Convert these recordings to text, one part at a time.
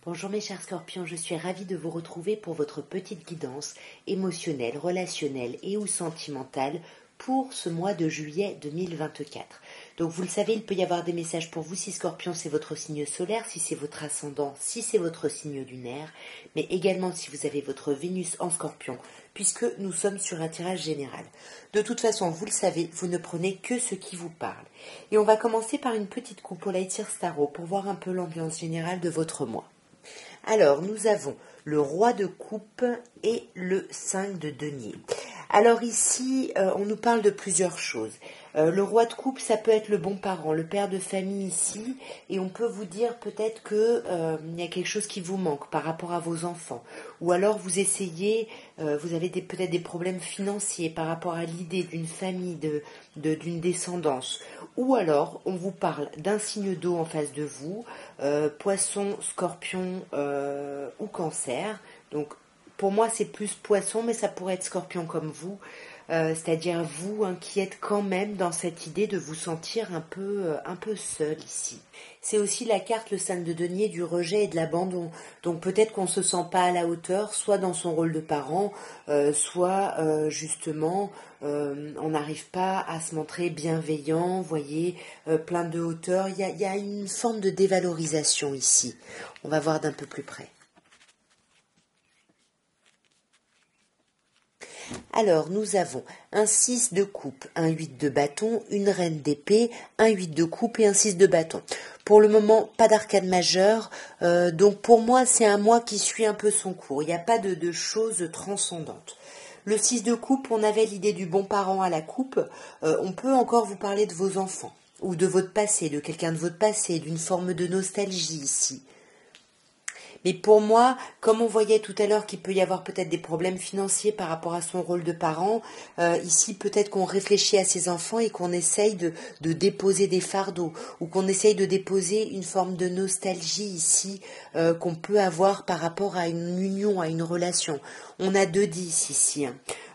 Bonjour mes chers scorpions, je suis ravie de vous retrouver pour votre petite guidance émotionnelle, relationnelle et ou sentimentale pour ce mois de juillet 2024. Donc vous le savez, il peut y avoir des messages pour vous si Scorpion c'est votre signe solaire, si c'est votre ascendant, si c'est votre signe lunaire, mais également si vous avez votre Vénus en Scorpion, puisque nous sommes sur un tirage général. De toute façon, vous le savez, vous ne prenez que ce qui vous parle. Et on va commencer par une petite coupe au Light-Year Tarot pour voir un peu l'ambiance générale de votre mois. Alors, nous avons le roi de coupe et le 5 de denier. Alors ici, on nous parle de plusieurs choses. Le roi de coupe, ça peut être le bon parent, le père de famille ici, et on peut vous dire peut-être que il y a quelque chose qui vous manque par rapport à vos enfants. Ou alors vous essayez, vous avez peut-être des problèmes financiers par rapport à l'idée d'une famille, d'une descendance. Ou alors, on vous parle d'un signe d'eau en face de vous, poisson, scorpion ou cancer. Donc, pour moi, c'est plus poisson, mais ça pourrait être scorpion comme vous. C'est-à-dire vous qui êtes quand même dans cette idée de vous sentir un peu seul ici. C'est aussi la carte, le 5 de denier, du rejet et de l'abandon. Donc peut-être qu'on ne se sent pas à la hauteur, soit dans son rôle de parent, soit justement on n'arrive pas à se montrer bienveillant, voyez, plein de hauteur. Il y a une forme de dévalorisation ici. On va voir d'un peu plus près. Alors, nous avons un 6 de coupe, un 8 de bâton, une reine d'épée, un 8 de coupe et un 6 de bâton. Pour le moment, pas d'arcade majeure, donc pour moi, c'est un mois qui suit un peu son cours. Il n'y a pas de choses transcendantes. Le 6 de coupe, on avait l'idée du bon parent à la coupe. On peut encore vous parler de vos enfants, ou de votre passé, de quelqu'un de votre passé, d'une forme de nostalgie ici. Mais pour moi, comme on voyait tout à l'heure qu'il peut y avoir peut-être des problèmes financiers par rapport à son rôle de parent, ici peut-être qu'on réfléchit à ses enfants et qu'on essaye de déposer des fardeaux ou qu'on essaye de déposer une forme de nostalgie ici qu'on peut avoir par rapport à une union, à une relation. On a 2 10 ici.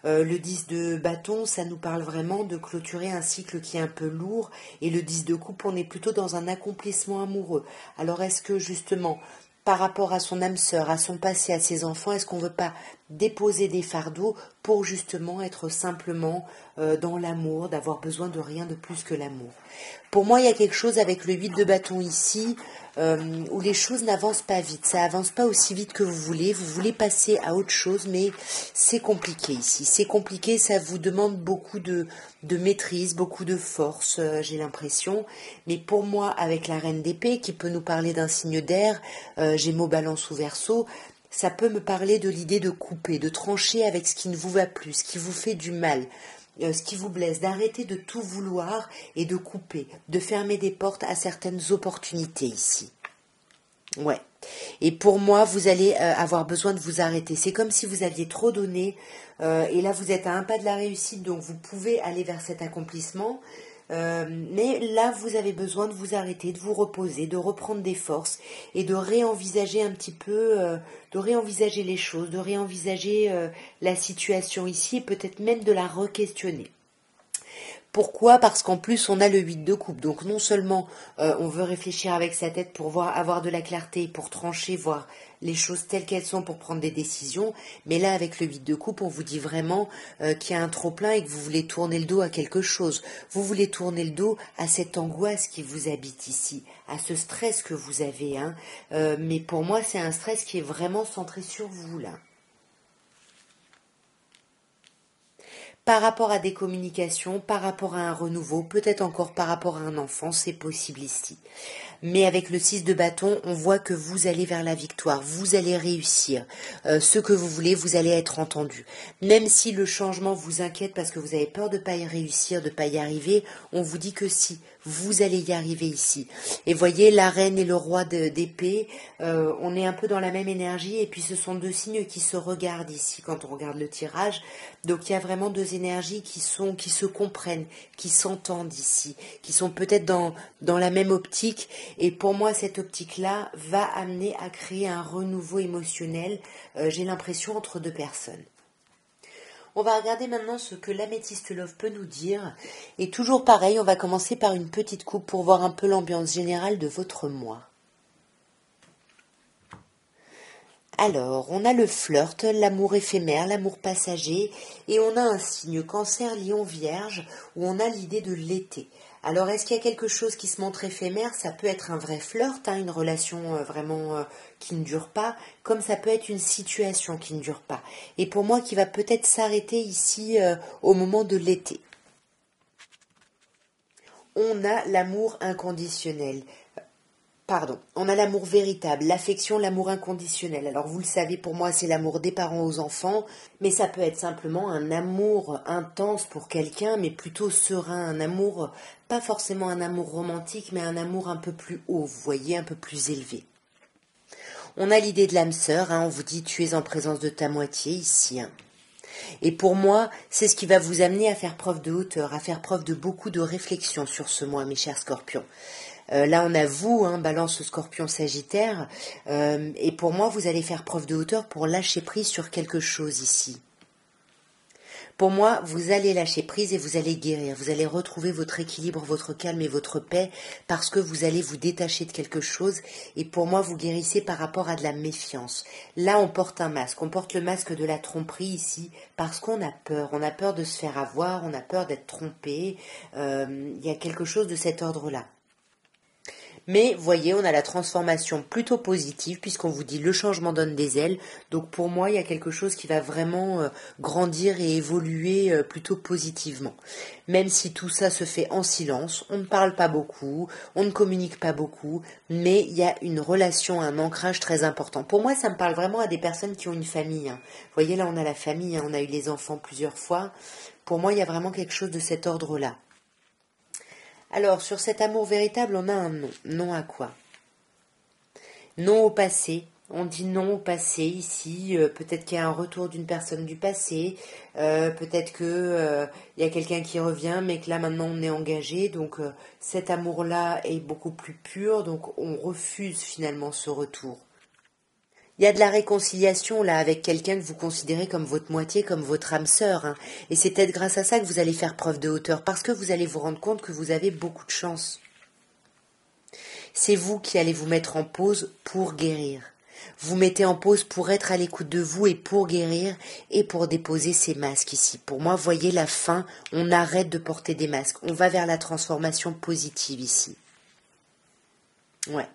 Le 10 de bâton, ça nous parle vraiment de clôturer un cycle qui est un peu lourd, et le 10 de coupe, on est plutôt dans un accomplissement amoureux. Alors est-ce que justement, par rapport à son âme sœur, à son passé, à ses enfants, est-ce qu'on ne veut pas déposer des fardeaux pour justement être simplement dans l'amour, d'avoir besoin de rien de plus que l'amour? Pour moi, il y a quelque chose avec le 8 de bâton ici, où les choses n'avancent pas vite. Ça avance pas aussi vite que vous voulez passer à autre chose, mais c'est compliqué ici. C'est compliqué, ça vous demande beaucoup de maîtrise, beaucoup de force, j'ai l'impression. Mais pour moi, avec la reine d'épée, qui peut nous parler d'un signe d'air, Gémeaux, Balance ou Verseau, ça peut me parler de l'idée de couper, de trancher avec ce qui ne vous va plus, ce qui vous fait du mal, ce qui vous blesse, d'arrêter de tout vouloir et de couper, de fermer des portes à certaines opportunités ici. Ouais. Et pour moi, vous allez avoir besoin de vous arrêter. C'est comme si vous aviez trop donné, et là vous êtes à un pas de la réussite, donc vous pouvez aller vers cet accomplissement. Mais là, vous avez besoin de vous arrêter, de vous reposer, de reprendre des forces et de réenvisager un petit peu, de réenvisager les choses, de réenvisager la situation ici et peut-être même de la re-questionner. Pourquoi? Parce qu'en plus, on a le 8 de coupe. Donc non seulement on veut réfléchir avec sa tête pour avoir de la clarté, pour trancher, voir les choses telles qu'elles sont pour prendre des décisions, mais là, avec le 8 de coupe, on vous dit vraiment qu'il y a un trop-plein et que vous voulez tourner le dos à quelque chose. Vous voulez tourner le dos à cette angoisse qui vous habite ici, à ce stress que vous avez. Mais pour moi, c'est un stress qui est vraiment centré sur vous, là. Par rapport à des communications, par rapport à un renouveau, peut-être encore par rapport à un enfant, c'est possible ici. Mais avec le 6 de bâton, on voit que vous allez vers la victoire, vous allez réussir. Ce que vous voulez, vous allez être entendu. Même si le changement vous inquiète parce que vous avez peur de ne pas y réussir, de ne pas y arriver, on vous dit que si, vous allez y arriver ici. Et voyez, la reine et le roi d'épée, on est un peu dans la même énergie et puis ce sont 2 signes qui se regardent ici quand on regarde le tirage. Donc il y a vraiment 2 énergies qui se comprennent, qui s'entendent ici, qui sont peut-être dans la même optique. Et pour moi, cette optique-là va amener à créer un renouveau émotionnel, j'ai l'impression, entre 2 personnes. On va regarder maintenant ce que l'améthyste love peut nous dire. Et toujours pareil, on va commencer par une petite coupe pour voir un peu l'ambiance générale de votre mois. Alors, on a le flirt, l'amour éphémère, l'amour passager, et on a un signe Cancer, Lion, Vierge, où on a l'idée de l'été. Alors, est-ce qu'il y a quelque chose qui se montre éphémère? Ça peut être un vrai flirt, une relation vraiment qui ne dure pas, comme ça peut être une situation qui ne dure pas. Et pour moi, qui va peut-être s'arrêter ici au moment de l'été. On a l'amour inconditionnel. Pardon, on a l'amour véritable, l'affection, l'amour inconditionnel. Alors vous le savez, pour moi c'est l'amour des parents aux enfants, mais ça peut être simplement un amour intense pour quelqu'un, mais plutôt serein, un amour, pas forcément un amour romantique, mais un amour un peu plus haut, vous voyez, un peu plus élevé. On a l'idée de l'âme sœur, on vous dit tu es en présence de ta moitié ici. Et pour moi, c'est ce qui va vous amener à faire preuve de hauteur, à faire preuve de beaucoup de réflexion sur ce mois, mes chers scorpions. Là, on a vous, Balance, Scorpion, Sagittaire, et pour moi, vous allez faire preuve de hauteur pour lâcher prise sur quelque chose ici. Pour moi, vous allez lâcher prise et vous allez guérir, vous allez retrouver votre équilibre, votre calme et votre paix, parce que vous allez vous détacher de quelque chose, et pour moi, vous guérissez par rapport à de la méfiance. Là, on porte un masque, on porte le masque de la tromperie ici, parce qu'on a peur de se faire avoir, on a peur d'être trompé, il y a quelque chose de cet ordre-là. Mais voyez, on a la transformation plutôt positive puisqu'on vous dit le changement donne des ailes. Donc pour moi, il y a quelque chose qui va vraiment grandir et évoluer plutôt positivement. Même si tout ça se fait en silence, on ne parle pas beaucoup, on ne communique pas beaucoup, mais il y a une relation, un ancrage très important. Pour moi, ça me parle vraiment à des personnes qui ont une famille. Vous voyez, là, on a la famille, on a eu les enfants plusieurs fois. Pour moi, il y a vraiment quelque chose de cet ordre-là. Alors, sur cet amour véritable, on a un non. Non à quoi? Non au passé. On dit non au passé ici. Peut-être qu'il y a un retour d'une personne du passé. Peut-être que il y a quelqu'un qui revient, mais que là maintenant on est engagé. Donc cet amour-là est beaucoup plus pur. Donc on refuse finalement ce retour. Il y a de la réconciliation là avec quelqu'un que vous considérez comme votre moitié, comme votre âme sœur. Et c'est peut-être grâce à ça que vous allez faire preuve de hauteur, parce que vous allez vous rendre compte que vous avez beaucoup de chance. C'est vous qui allez vous mettre en pause pour guérir. Vous mettez en pause pour être à l'écoute de vous et pour guérir et pour déposer ces masques ici. Pour moi, voyez la fin, on arrête de porter des masques. On va vers la transformation positive ici. Ouais.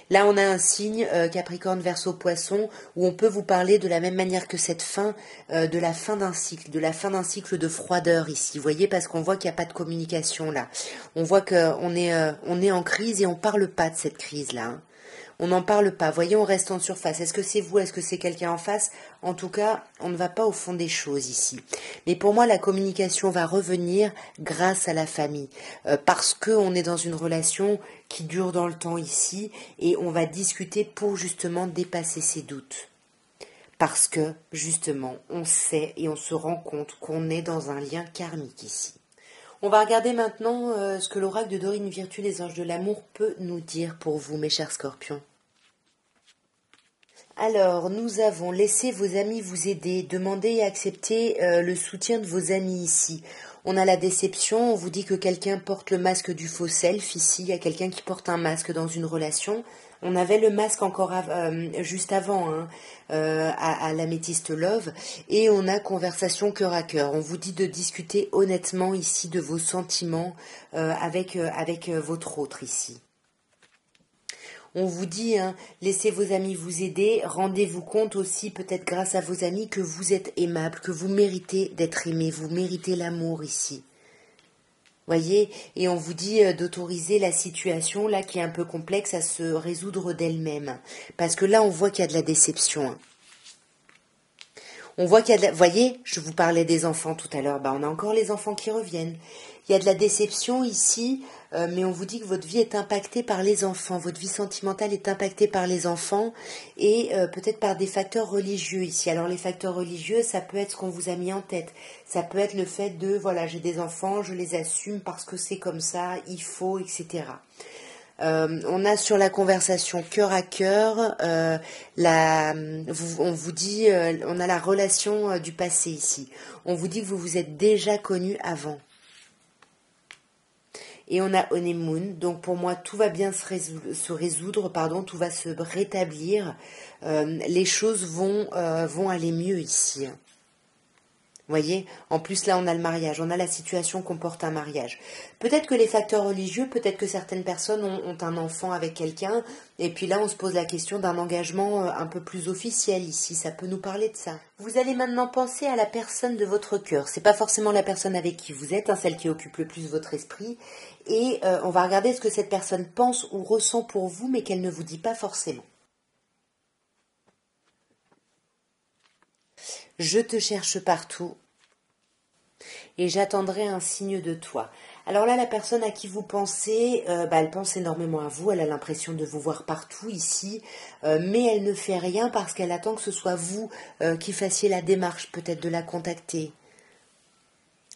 Là, on a un signe Capricorne, Verseau, Poisson, où on peut vous parler de la même manière que cette fin, de la fin d'un cycle, de froideur ici. Vous voyez, parce qu'on voit qu'il n'y a pas de communication là. On voit qu'on est en crise et on parle pas de cette crise-là. On n'en parle pas. Voyez, on reste en surface. Est-ce que c'est vous? Est-ce que c'est quelqu'un en face? En tout cas, on ne va pas au fond des choses ici. Mais pour moi, la communication va revenir grâce à la famille. Parce qu'on est dans une relation qui dure dans le temps ici et on va discuter pour justement dépasser ses doutes. Parce que, justement, on sait et on se rend compte qu'on est dans un lien karmique ici. On va regarder maintenant ce que l'oracle de Dorine Virtue, les anges de l'amour, peut nous dire pour vous, mes chers scorpions. Alors, nous avons laissé vos amis vous aider, demandez et acceptez le soutien de vos amis ici. On a la déception, on vous dit que quelqu'un porte le masque du faux self ici, il y a quelqu'un qui porte un masque dans une relation. On avait le masque encore juste avant, à l'améthyste love, et on a conversation cœur à cœur. On vous dit de discuter honnêtement ici de vos sentiments avec votre autre ici. On vous dit, laissez vos amis vous aider, rendez-vous compte aussi, peut-être grâce à vos amis, que vous êtes aimable, que vous méritez d'être aimé, vous méritez l'amour ici. Voyez, et on vous dit d'autoriser la situation, là, qui est un peu complexe, à se résoudre d'elle-même. Parce que là, on voit qu'il y a de la déception. On voit qu'il y a de la... Voyez, je vous parlais des enfants tout à l'heure, on a encore les enfants qui reviennent. Il y a de la déception ici, mais on vous dit que votre vie est impactée par les enfants, votre vie sentimentale est impactée par les enfants et peut-être par des facteurs religieux ici. Alors les facteurs religieux, ça peut être ce qu'on vous a mis en tête, ça peut être le fait de, voilà, j'ai des enfants, je les assume parce que c'est comme ça, il faut, etc. On a sur la conversation cœur à cœur, on vous dit, on a la relation du passé ici. On vous dit que vous vous êtes déjà connu avant. Et on a honeymoon, donc pour moi tout va bien se résoudre, pardon, tout va se rétablir. Les choses vont aller mieux ici. Vous voyez, en plus là on a le mariage, on a la situation qu'on porte un mariage. Peut-être que les facteurs religieux, peut-être que certaines personnes ont un enfant avec quelqu'un, et puis là on se pose la question d'un engagement un peu plus officiel ici, ça peut nous parler de ça. Vous allez maintenant penser à la personne de votre cœur, c'est pas forcément la personne avec qui vous êtes, celle qui occupe le plus votre esprit, et on va regarder ce que cette personne pense ou ressent pour vous, mais qu'elle ne vous dit pas forcément. Je te cherche partout et j'attendrai un signe de toi. Alors là, la personne à qui vous pensez, elle pense énormément à vous, elle a l'impression de vous voir partout ici, mais elle ne fait rien parce qu'elle attend que ce soit vous qui fassiez la démarche peut-être de la contacter.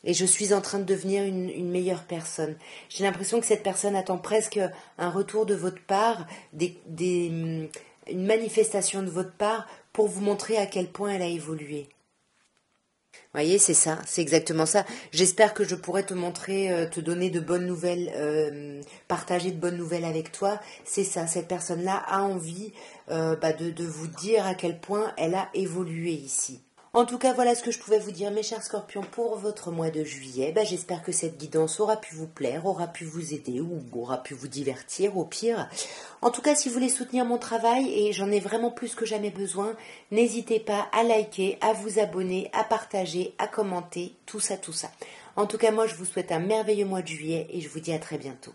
Et je suis en train de devenir une meilleure personne. J'ai l'impression que cette personne attend presque un retour de votre part, une manifestation de votre part pour vous montrer à quel point elle a évolué. Vous voyez, c'est ça, c'est exactement ça. J'espère que je pourrai te montrer, te donner de bonnes nouvelles, partager de bonnes nouvelles avec toi. C'est ça, cette personne-là a envie de vous dire à quel point elle a évolué ici. En tout cas, voilà ce que je pouvais vous dire, mes chers scorpions, pour votre mois de juillet. J'espère que cette guidance aura pu vous plaire, aura pu vous aider ou aura pu vous divertir au pire. En tout cas, si vous voulez soutenir mon travail, et j'en ai vraiment plus que jamais besoin, n'hésitez pas à liker, à vous abonner, à partager, à commenter, tout ça, tout ça. En tout cas, moi, je vous souhaite un merveilleux mois de juillet et je vous dis à très bientôt.